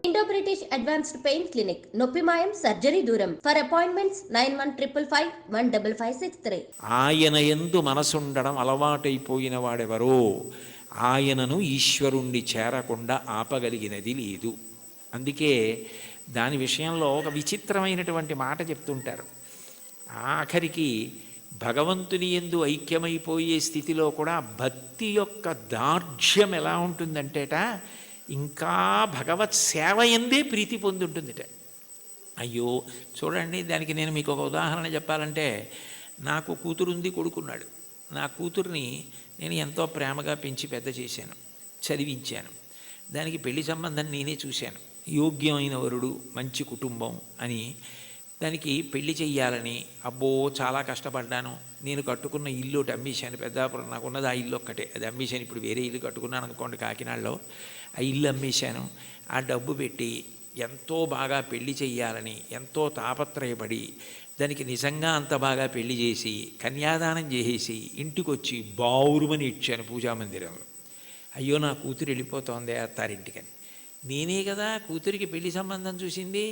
Indo-British Advanced Pain Clinic, నొప్పిమాయం surgery దూరం. For appointments 9155515563. ఆయన యందు మనసుండడం అలవాటైపోయిన వాడెవరో ఆయనను ఈశ్వరుణ్ణి చేరకుండా ఆపగలిగినది లేదు. అందుకే దాని విషయంలో ఒక విచిత్రమైనటువంటి మాట చెప్తుంటారు. ఆఖరికి భగవంతుని యందు ఐక్యమైపోయే స్థితిలో కూడా భక్తి యొక్క దార్ఢ్యం ఎలా ఉంటుందంటేట, ఇంకా భగవత్ సేవ ఎందే ప్రీతి పొందుంటుందిట. అయ్యో చూడండి, దానికి నేను మీకు ఒక ఉదాహరణ చెప్పాలంటే, నాకు కూతురుంది, కొడుకున్నాడు. నా కూతుర్ని నేను ఎంతో ప్రేమగా పెంచి పెద్ద చేశాను, చదివించాను. దానికి పెళ్లి సంబంధం నేనే చూశాను. యోగ్యమైన వరుడు, మంచి కుటుంబం అని దానికి పెళ్లి చెయ్యాలని అబ్బో చాలా కష్టపడ్డాను. నేను కట్టుకున్న ఇల్లు ఒకటి అమ్మేశాను. పెద్దాపురం నాకున్నది ఆ ఇల్లు ఒక్కటే, అది అమ్మేశాను. ఇప్పుడు వేరే ఇల్లు కట్టుకున్నాను అనుకోండి కాకినాడలో. ఆ ఇల్లు అమ్మేశాను. ఆ డబ్బు పెట్టి ఎంతో బాగా పెళ్లి చెయ్యాలని ఎంతో తాపత్రయపడి దానికి నిజంగా అంత బాగా పెళ్లి చేసి కన్యాదానం చేసేసి ఇంటికొచ్చి బావురుమని ఇచ్చాను పూజామందిరంలో. అయ్యో నా కూతురు వెళ్ళిపోతోంది అత్తారింటికని. నేనే కదా కూతురికి పెళ్లి సంబంధం చూసింది,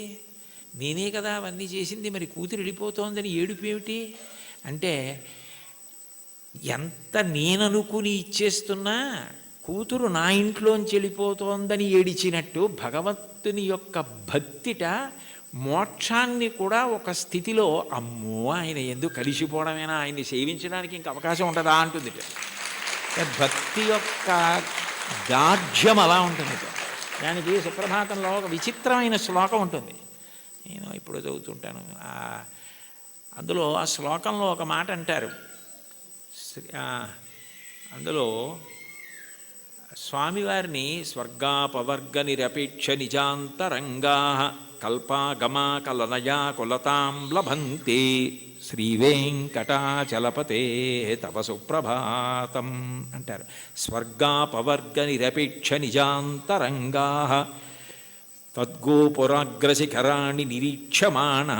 నేనే కదా అవన్నీ చేసింది, మరి కూతురు వెళ్ళిపోతోందని ఏడుపు ఏమిటి అంటే, ఎంత నేననుకుని ఇచ్చేస్తున్నా కూతురు నా ఇంట్లోంచి వెళ్ళిపోతోందని ఏడిచినట్టు భగవంతుని యొక్క భక్తిట మోక్షాన్ని కూడా ఒక స్థితిలో అమ్మో ఆయన ఎందుకు కలిసిపోవడమేనా, ఆయన్ని సేవించడానికి ఇంక అవకాశం ఉంటుందా అంటుంది. భక్తి యొక్క దార్ఢ్యం అలా ఉంటుంది. దానికి సుప్రభాతంలో ఒక విచిత్రమైన శ్లోకం ఉంటుంది, నేను ఇప్పుడు చదువుతుంటాను. అందులో ఆ శ్లోకంలో ఒక మాట అంటారు. అందులో స్వామివారిని స్వర్గాపవర్గ నిరపేక్ష నిజాంతరంగా కల్పాగమా కలనయా కులతాం లభంతే శ్రీవేంకటాచలపతే తవ సుప్రభాతం అంటారు. స్వర్గాపవర్గ నిరపేక్ష నిజాంతరంగా తద్గోపురాగ్రశిఖరాణి నిరీక్షమాణా.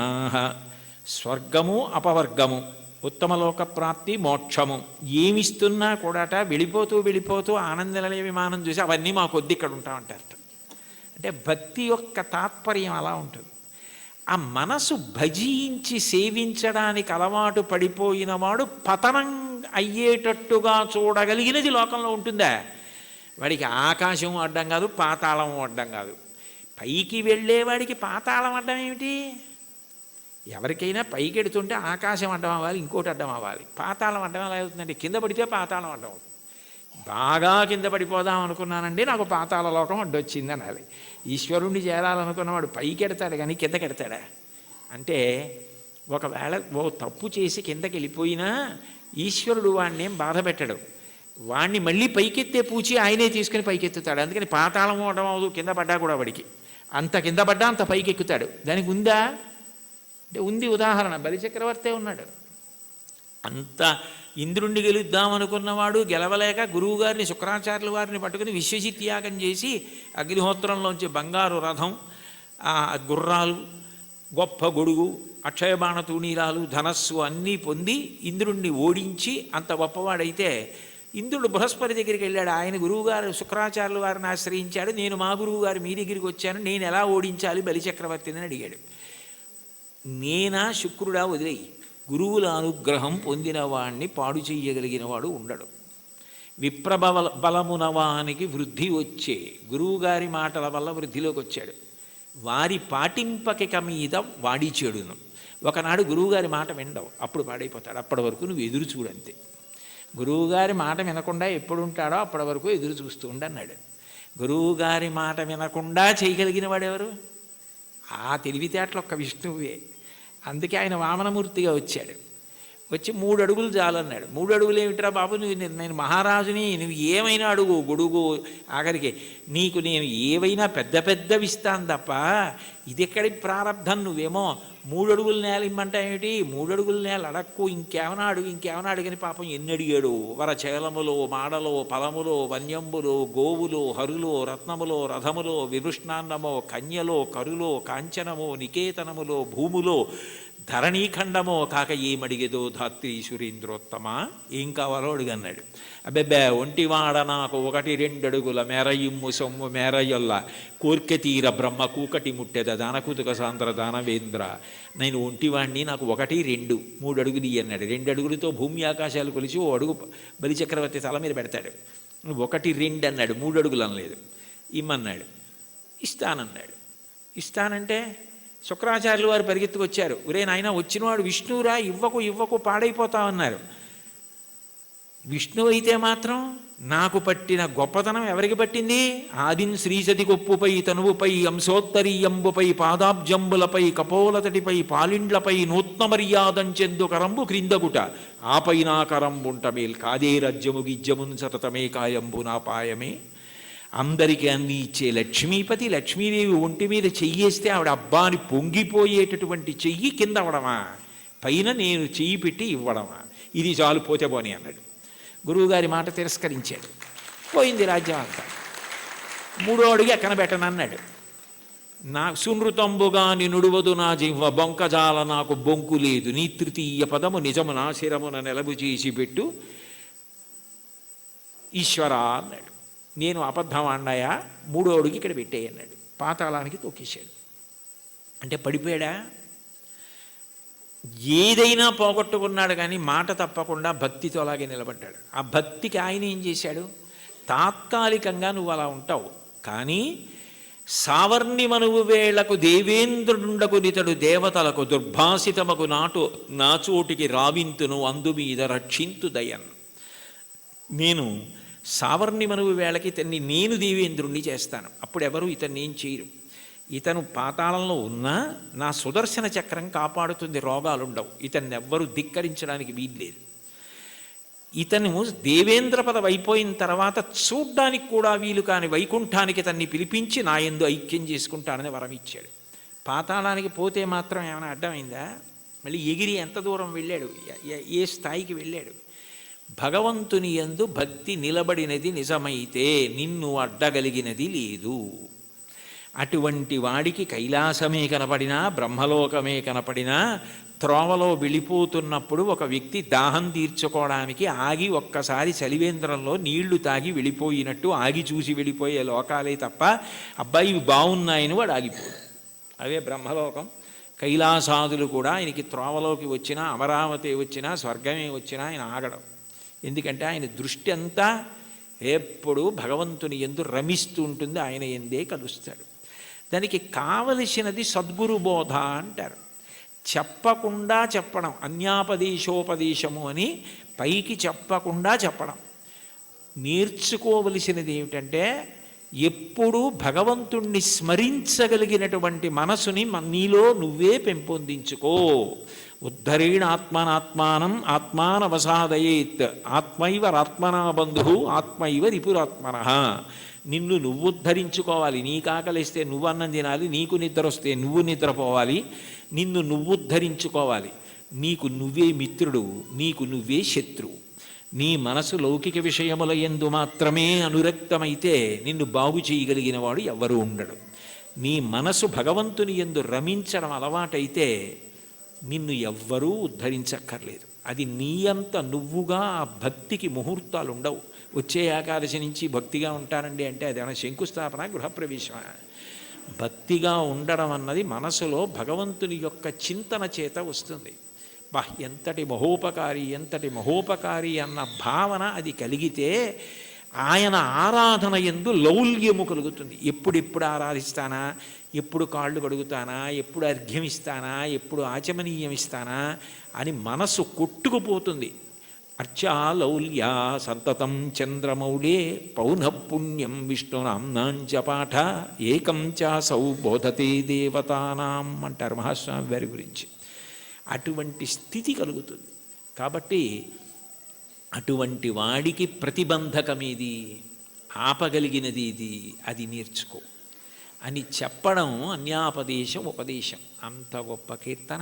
స్వర్గము అపవర్గము, ఉత్తమలోక ప్రాప్తి, మోక్షము ఏమిస్తున్నా కూడాట వెళ్ళిపోతూ వెళ్ళిపోతూ ఆనందనిలయ విమానం చూసి అవన్నీ మా కొద్ది ఇక్కడ ఉంటామంటారట. అంటే భక్తి యొక్క తాత్పర్యం అలా ఉంటుంది. ఆ మనసు భజించి సేవించడానికి అలవాటు పడిపోయిన వాడు పతనం అయ్యేటట్టుగా చూడగలిగినది లోకంలో ఉంటుందా? వాడికి ఆకాశం అడ్డం కాదు, పాతాళం అడ్డం కాదు. పైకి వెళ్ళేవాడికి పాతాళం అడ్డం ఏమిటి? ఎవరికైనా పైకి ఎడుతుంటే ఆకాశం అడ్డం అవ్వాలి, ఇంకోటి అడ్డం అవ్వాలి. పాతాళం అడ్డం ఎలా అవుతుందంటే, కింద పడితే పాతాళం అడ్డం అవుతుంది. బాగా కింద పడిపోదాం అనుకున్నానండి, నాకు పాతాళ లోకం అడ్డొచ్చింది అనాలి. ఈశ్వరుణ్ణి చేరాలనుకున్నవాడు పైకి ఎడతాడు కానీ కిందకి ఎడతాడా? అంటే ఒకవేళ ఓ తప్పు చేసి కిందకి వెళ్ళిపోయినా ఈశ్వరుడు వాడిని ఏం బాధ పెట్టడు. వాడిని మళ్ళీ పైకెత్తే పూచి ఆయనే తీసుకుని పైకెత్తుతాడు. అందుకని పాతాళం అవడం అవదు, కింద పడ్డా కూడా వాడికి అంత కింద పడ్డా అంత పైకి ఎక్కుతాడు. దానికి ఉందా అంటే ఉంది. ఉదాహరణ బలిచక్రవర్తే ఉన్నాడు. అంత ఇంద్రుణ్ణి గెలుద్దామనుకున్నవాడు గెలవలేక గురువుగారిని శుక్రాచార్యుల వారిని పట్టుకుని విశ్వజిత్ యాగం చేసి అగ్నిహోత్రంలోంచి బంగారు రథం, గుర్రాలు, గొప్ప గొడుగు, అక్షయబాణ తూణీరాలు, ధనస్సు అన్నీ పొంది ఇంద్రుణ్ణి ఓడించి అంత గొప్పవాడైతే ఇంద్రుడు బృహస్పతి దగ్గరికి వెళ్ళాడు. ఆయన గురువుగారు శుక్రాచార్యుల వారిని ఆశ్రయించాడు. నేను మా గురువుగారు మీ దగ్గరికి వచ్చాను, నేను ఎలా ఓడించాలి బలిచక్రవర్తిని అడిగాడు. నేనా శుక్రుడా వదిలేయి, గురువుల అనుగ్రహం పొందిన వాణ్ణి పాడు చెయ్యగలిగిన వాడు ఉండడు. బలమునవానికి వృద్ధి వచ్చే గురువుగారి మాటల వల్ల వృద్ధిలోకి వచ్చాడు. వారి పాటింపకిక మీద వాడి చెడును. ఒకనాడు గురువుగారి మాట వినడవు, అప్పుడు పాడైపోతాడు. అప్పటి వరకు నువ్వు ఎదురు చూడంతే. గురువుగారి మాట వినకుండా ఎప్పుడు ఉంటాడో అప్పటి వరకు ఎదురు చూస్తూ ఉండన్నాడు. గురువుగారి మాట వినకుండా చేయగలిగిన వాడెవరు? ఆ తెలివితేటలు ఒక్క విష్ణువే. అందుకే ఆయన వామనమూర్తిగా వచ్చాడు. వచ్చి 3 అడుగులు చాలన్నాడు. 3 అడుగులు ఏమిట్రా బాబు, నేను మహారాజుని, నువ్వు ఏమైనా అడుగు, గొడుగు, ఆఖరికి నీకు నేను ఏవైనా పెద్ద పెద్దవి ఇస్తాను తప్ప ఇది ఎక్కడి ప్రారంధం, నువ్వేమో 3 అడుగుల నేల ఇమ్మంటా ఏమిటి, 3 అడుగుల నేల అడక్కు, ఇంకేమైనా అడుగని పాపం ఎన్ని అడిగాడు. వరచేలములో, మాడలో, ఫలములో, వన్యంబులో, గోవులో, హరులో, రత్నములో, రథములో, విభృష్ణాన్నమో, కన్యలో, కరులో, కాంచనమో, నికేతనములో, భూములో, ధరణీఖండమో కాక ఏమడిగేదో ధాత్రి సురేంద్రోత్తమ, ఏం కావాలో అడుగన్నాడు. అబ్బెబ్బే ఒంటివాడ నాకు 1-2 అడుగుల మేరయిమ్ము సొమ్ము మేరయొల్ల కోర్కె తీర బ్రహ్మ కూకటి ముట్టెద దానకుతుక సాంద్ర దానవేంద్ర, నేను ఒంటివాణ్ణి, నాకు 1-2 3 అడుగులు ఇయ్యి అన్నాడు. 2 అడుగులతో భూమి ఆకాశాలు కొలిచి 1 అడుగు బలిచక్రవర్తి తల మీద పెడతాడు. 1-2 అన్నాడు, 3 అడుగులు అనలేదు. ఇమ్మన్నాడు. ఇస్తానన్నాడు. ఇస్తానంటే శుక్రాచార్యులు వారు పరిగెత్తుకొచ్చారు. ఒరే నాయన, వచ్చినవాడు విష్ణువురా, ఇవ్వకు పాడైపోతామన్నారు. విష్ణువు అయితే మాత్రం నాకు పట్టిన గొప్పతనం ఎవరికి పట్టింది? ఆదిన్ శ్రీసతి కొప్పుపై తనువుపై అంశోత్తరీయంబుపై పాదాబ్జంబులపై కపోలతటిపై పాలిండ్లపై నూత్న మర్యాదంచెందు కరంబు క్రిందగుట ఆపై నా కరంబుంట మేల్ కాదే రజ్యము గిజ్జమున్ సతతమే కాయంబు నా పాయమే. అందరికీ అన్ని ఇచ్చే లక్ష్మీపతి, లక్ష్మీదేవి ఒంటి మీద చెయ్యేస్తే ఆవిడ అబ్బాని పొంగిపోయేటటువంటి చెయ్యి కింద అవడమా, పైన నేను చెయ్యి పెట్టి ఇవ్వడమా? ఇది చాలు, పోతే పోని అన్నాడు. గురువుగారి మాట తిరస్కరించాడు. పోయింది రాజ్యం అంతా. 3వ అడుగు ఎక్కన పెట్టనన్నాడు. నా సునృతంబుగా నినుడువదు నా జిహ్వ బొంకజాల నాకు బొంకు లేదు, నీ 3వ పదము నిజము నా శిరమున నెలబు చేసి పెట్టు ఈశ్వరా అన్నాడు. నేను అబద్ధం అన్నాయా? 3వ అడుగు ఇక్కడ పెట్టేయి అన్నాడు. పాతాళానికి తొక్కేశాడు. అంటే పడిపోయాడా? ఏదైనా పోగొట్టుకున్నాడు, కానీ మాట తప్పకుండా భక్తితో అలాగే నిలబడ్డాడు. ఆ భక్తికి ఆయన ఏం చేశాడు? తాత్కాలికంగా నువ్వు అలా ఉంటావు, కానీ సావర్ణి మనువు వేళకు దేవేంద్రుండకు నితడు దేవతలకు దుర్భాసితమకు నాచోటికి రావింతును అందు మీద రక్షింతు దయన్. నేను సావర్ణి మనువు వేళకి ఇతన్ని నేను దేవేంద్రుణ్ణి చేస్తాను, అప్పుడు ఎవరు ఇతన్ని ఏం చేయరు. ఇతను పాతాళంలో ఉన్నా నా సుదర్శన చక్రం కాపాడుతుంది, రోగాలుండవు, ఇతన్ని ఎవ్వరూ ధిక్కరించడానికి వీల్లేదు. ఇతను దేవేంద్ర పదవి అయిపోయిన తర్వాత చూడ్డానికి కూడా వీలు కాని వైకుంఠానికి తన్ని పిలిపించి నా యందు ఐక్యం చేసుకుంటానని వరం ఇచ్చాడు. పాతాళానికి పోతే మాత్రం ఏమైనా అడ్డమైందా? మళ్ళీ ఎగిరి ఎంత దూరం వెళ్ళాడు, ఏ స్థాయికి వెళ్ళాడు? భగవంతుని యందు భక్తి నిలబడినది నిజమైతే నిన్ను అడ్డగలిగినది లేదు. అటువంటి వాడికి కైలాసమే కనపడినా, బ్రహ్మలోకమే కనపడినా, త్రోవలో వెళ్ళిపోతున్నప్పుడు ఒక వ్యక్తి దాహం తీర్చుకోవడానికి ఆగి ఒక్కసారి చలివేంద్రంలో నీళ్లు తాగి వెళ్ళిపోయినట్టు ఆగి చూసి వెళ్ళిపోయే లోకాలే తప్ప, అబ్బాయి ఇవి బాగున్నాయని వాడు ఆగిపోడు. అవే బ్రహ్మలోకం. కైలాసాదులు కూడా ఆయనకి త్రోవలోకి వచ్చినా, అమరావతి వచ్చినా, స్వర్గమే వచ్చినా ఆయన ఆగడం. ఎందుకంటే ఆయన దృష్టి అంతా ఎప్పుడూ భగవంతుని యందు రమిస్తూ ఉంటుంది, ఆయన ఎందే కలుస్తాడు. దానికి కావలసినది సద్గురు బోధ అంటారు. చెప్పకుండా చెప్పడం, అన్యాపదేశోపదేశము అని పైకి చెప్పకుండా చెప్పడం. నేర్చుకోవలసినది ఏమిటంటే ఎప్పుడూ భగవంతుణ్ణి స్మరించగలిగినటువంటి మనసుని నీలో నువ్వే పెంపొందించుకో. ఉద్ధరేణ ఆత్మనాత్మానం ఆత్మానవసాదయేత్ ఆత్మైవరాత్మనా బంధు ఆత్మైవ రిపురాత్మన. నిన్ను నువ్వు ఉద్ధరించుకోవాలి. నీకు ఆకలిస్తే నువ్వు అన్నం తినాలి, నీకు నిద్ర వస్తే నువ్వు నిద్రపోవాలి. నిన్ను నువ్వు ఉద్ధరించుకోవాలి. నీకు నువ్వే మిత్రుడు, నీకు నువ్వే శత్రువు. నీ మనసు లౌకిక విషయముల యందు మాత్రమే అనురక్తమైతే నిన్ను బాగు చేయగలిగిన వాడు ఎవ్వరూ ఉండడు. నీ మనసు భగవంతుని యందు రమించడం అలవాటైతే నిన్ను ఎవ్వరూ ఉద్ధరించక్కర్లేదు. అది నీ అంత నువ్వుగా ఆ భక్తికి ముహూర్తాలు ఉండవు. వచ్చే ఏకాదశి నుంచి భక్తిగా ఉంటానండి అంటే అదేమైనా శంకుస్థాపన, గృహప్రవేశమా? భక్తిగా ఉండడం అన్నది మనసులో భగవంతుని యొక్క చింతన చేత వస్తుంది. ఎంతటి మహోపకారి అన్న భావన అది కలిగితే ఆయన ఆరాధన యందు లౌల్యము కలుగుతుంది. ఎప్పుడెప్పుడు ఆరాధిస్తానా, ఎప్పుడు కాళ్ళు కడుగుతానా, ఎప్పుడు అర్ఘ్యం ఇస్తానా, ఎప్పుడు ఆచమనీయం ఇస్తానా అని మనసు కొట్టుకుపోతుంది. అర్చాలౌల్యా సంతతం చంద్రమౌళే పౌనఃపుణ్యం విష్ణునాంనాంచ పాఠ ఏకం చాసౌ బోధతే దేవతానాం అంటారు మహాస్వామి వారి గురించి. అటువంటి స్థితి కలుగుతుంది. కాబట్టి అటువంటి వాడికి ప్రతిబంధకమేది, ఆపగలిగినది ఇది, అది నేర్చుకో అని చెప్పడం అన్యాపదేశం ఉపదేశం. అంత గొప్ప కీర్తన.